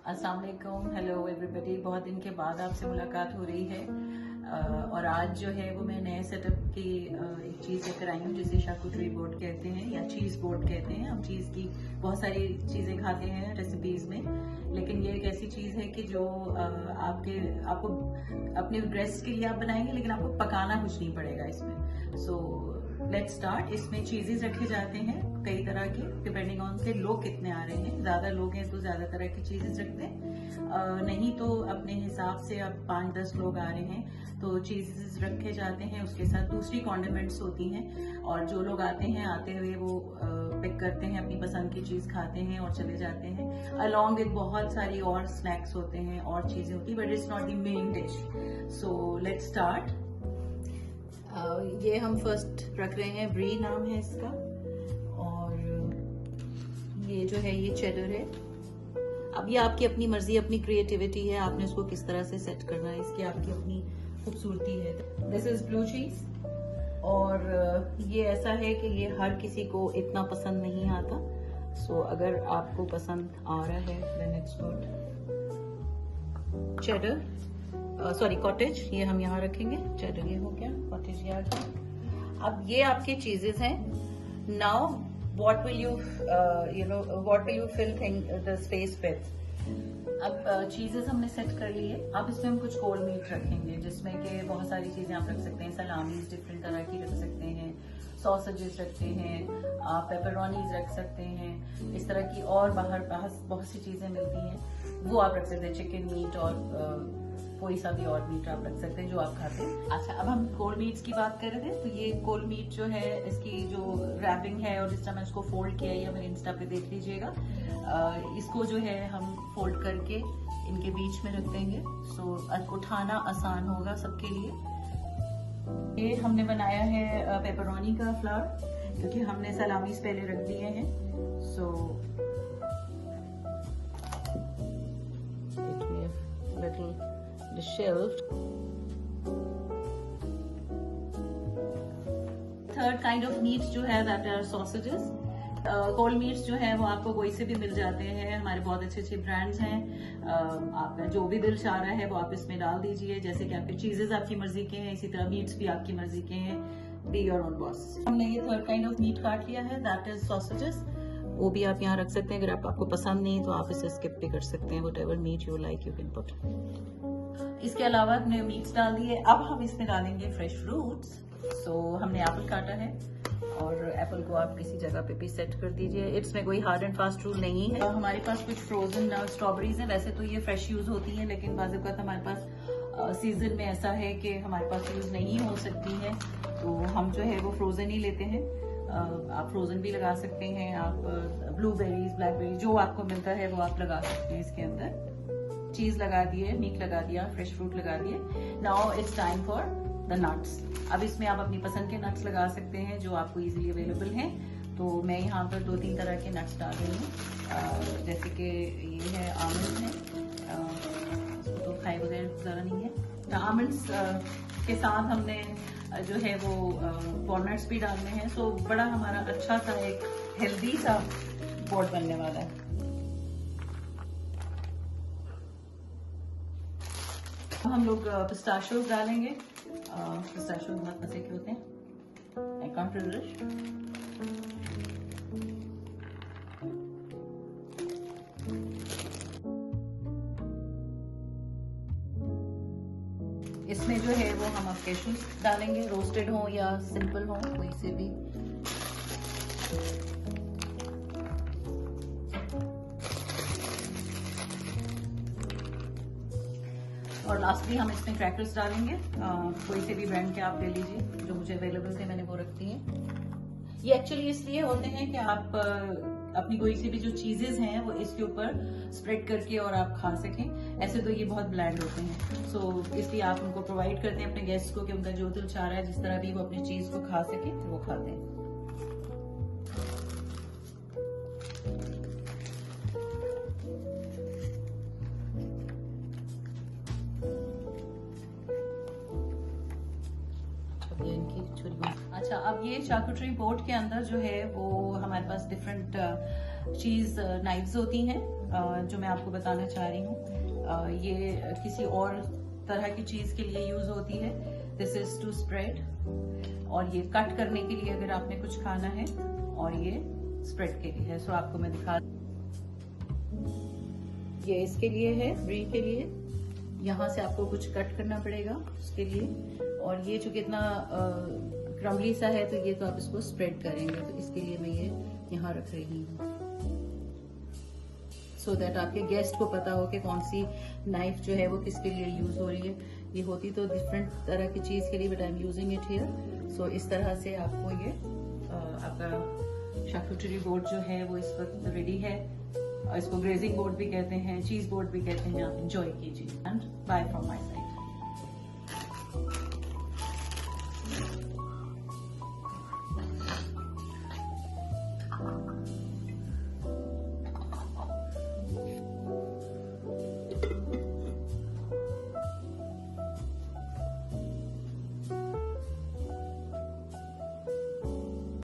अस्सलाम वालेकुम, hello everybody. बहुत दिन के बाद आपसे मुलाकात हो रही है और आज जो है वो मैं नए सेटअप की एक चीज़ लेकर आई हूँ जिसे शार्कुटरी बोर्ड कहते हैं या चीज़ बोर्ड कहते हैं। हम चीज़ की बहुत सारी चीज़ें खाते हैं रेसिपीज़ में, लेकिन ये एक ऐसी चीज़ है कि जो आपको अपने रेस्ट के लिए आप बनाएंगे, लेकिन आपको पकाना कुछ नहीं पड़ेगा इसमें। So let's start. इसमें चीज़ें रखे जाते हैं कई तरह की, डिपेंडिंग ऑन के लोग कितने आ रहे हैं। ज्यादा लोग हैं तो ज्यादा तरह की चीजें रखते हैं, नहीं तो अपने हिसाब से अब 5-10 लोग आ रहे हैं तो चीजेस रखे जाते हैं। उसके साथ दूसरी कॉन्डिमेंट्स होती हैं और जो लोग आते हैं आते हुए वो पिक करते हैं, अपनी पसंद की चीज खाते हैं और चले जाते हैं। अलॉन्ग विद बहुत सारी और स्नैक्स होते हैं और चीजें होती है, but it's not the main dish. So let's start. ये हम फर्स्ट रख रहे हैं, ब्री नाम है इसका, और ये जो है ये चेडर है। अब ये आपकी अपनी मर्जी, अपनी क्रिएटिविटी है, आपने इसको किस तरह से सेट करना है, इसकी आपकी अपनी खूबसूरती है। दिस इज ब्लू चीज, और ये ऐसा है कि ये हर किसी को इतना पसंद नहीं आता। सो अगर आपको पसंद आ रहा है then it's good. Cheddar, sorry cottage, ये हम यहाँ रखेंगे। चेडर ये हो गया, कॉटेज ये आ गया। अब ये आपके चीजेस हैं। Now what will you fill the space with? अब चीजेस हमने सेट कर ली है। अब इसमें हम कुछ कोल्ड मीट रखेंगे, जिसमें कि बहुत सारी चीजें आप रख सकते हैं। सलामीज डिफरेंट तरह की रख सकते हैं, सॉसेजेस रखते हैं, आप पेपरोनीज रख सकते हैं, इस तरह की और बाहर बहुत सी चीजें मिलती हैं, वो आप रख सकते हैं। चिकन मीट और कोई सा भी और मीट आप रख सकते हैं जो आप खाते हैं। अच्छा, अब हम कोल्ड मीट्स की बात कर रहे थे, तो ये कोल्ड मीट जो है इसकी जो रैपिंग है, और जिस तरह मैंने इसको फोल्ड किया है, मेरे इंस्टा पे देख लीजिएगा। इसको जो है हम फोल्ड करके इनके बीच में रख देंगे, सो उठाना आसान होगा सबके लिए। ये हमने बनाया है पेपरोनी का फ्लावर, क्योंकि हमने सलामीज पहले रख दिए हैं। So little shelved. Third kind of meat जो है that are sausages. Cold meats जो है वो आपको कोई से भी मिल जाते हैं, हमारे बहुत अच्छे अच्छे ब्रांड्स हैं। आपका जो भी दिल चाह रहा है वो आप इसमें डाल दीजिए। जैसे कि आपके चीजेस आपकी मर्जी के हैं, इसी तरह मीट्स भी आपकी मर्जी के हैं। Be your own boss. हमने ये थर्ड काइंड ऑफ मीट काट लिया है, दैट इज सॉसेजेस। वो भी आप यहाँ रख सकते हैं। अगर आपको पसंद नहीं तो आप इसे स्किप भी कर सकते हैं। Whatever meat you like you can put. इसके अलावा हमने मीट्स डाल दिए। अब हम इसमें डालेंगे फ्रेश फ्रूट्स। सो हमने एप्पल काटा है, और एप्पल को आप किसी जगह पे भी सेट कर दीजिए। इसमें कोई हार्ड एंड फास्ट रूल नहीं है। हमारे पास कुछ फ्रोजन स्ट्रॉबेरीज हैं, वैसे तो ये फ्रेश यूज होती हैं, लेकिन बाज़ औक़ात हमारे पास सीजन में ऐसा है कि हमारे पास यूज नहीं हो सकती है, तो हम जो है वो फ्रोजन ही लेते हैं। आप फ्रोजन भी लगा सकते हैं, आप ब्लूबेरीज, ब्लैकबेरी, जो आपको मिलता है वो आप लगा सकते हैं इसके अंदर। चीज लगा दिए, मीट लगा दिया, फ्रेश फ्रूट लगा दिए। Now it's time for the nuts. अब इसमें आप अपनी पसंद के नट्स लगा सकते हैं जो आपको इजीली अवेलेबल हैं। तो मैं यहाँ पर 2-3 तरह के नट्स डाल रही हूँ। जैसे कि ये है आमंड है, इसको तो खाए बगैर गुजारा नहीं है। आमंड्स के साथ हमने जो है वो वॉलनट्स भी डालने हैं। सो बड़ा हमारा अच्छा सा एक हेल्दी सा बोर्ड बनने वाला है। हम लोग पिस्ताशियोज डालेंगे। पिस्ताशियोज बहुत मजे के होते हैं। I can't resist. इसमें जो है वो हम अब कैश्यूज डालेंगे, रोस्टेड हो या सिंपल हो, कोई से भी। और लास्टली हम इसमें क्रैकर्स डालेंगे। कोई से भी ब्रांड के आप ले लीजिए, जो मुझे अवेलेबल थे मैंने वो रख दिए। ये एक्चुअली इसलिए होते हैं कि आप अपनी कोई सी भी जो चीजेस हैं वो इसके ऊपर स्प्रेड करके और आप खा सकें। ऐसे तो ये बहुत ब्लैंड होते हैं, सो इसलिए आप उनको प्रोवाइड करते हैं अपने गेस्ट को कि उनका जो दिल चाह रहा है, जिस तरह भी वो अपनी चीज को खा सके वो खाते हैं। अच्छा, अब ये चार्कुटरी बोर्ड के अंदर जो है वो हमारे पास डिफरेंट चीज नाइफ्स होती हैं। जो मैं आपको बताना चाह रही हूँ, ये किसी और तरह की चीज के लिए यूज होती है। दिस इज टू स्प्रेड, और ये कट करने के लिए अगर आपने कुछ खाना है, और ये स्प्रेड के लिए है। सो आपको मैं दिखा, ये इसके लिए है, ब्री के लिए। यहाँ से आपको कुछ कट करना पड़ेगा उसके लिए, और ये चूंकि इतना क्रम्बली सा है तो ये तो आप इसको स्प्रेड करेंगे, तो इसके लिए मैं ये यहाँ रख रही हूँ, सो दैट आपके गेस्ट को पता हो कि कौन सी नाइफ जो है वो किसके लिए यूज हो रही है। ये होती तो डिफरेंट तरह की चीज के लिए, but I am using it here. So इस तरह से आपको ये आपका शार्कुटरी बोर्ड जो है वो इस वक्त रेडी है। इसको ग्रेजिंग बोर्ड भी कहते हैं, चीज बोर्ड भी कहते हैं। आप एंजॉय कीजिए, and bye from my side.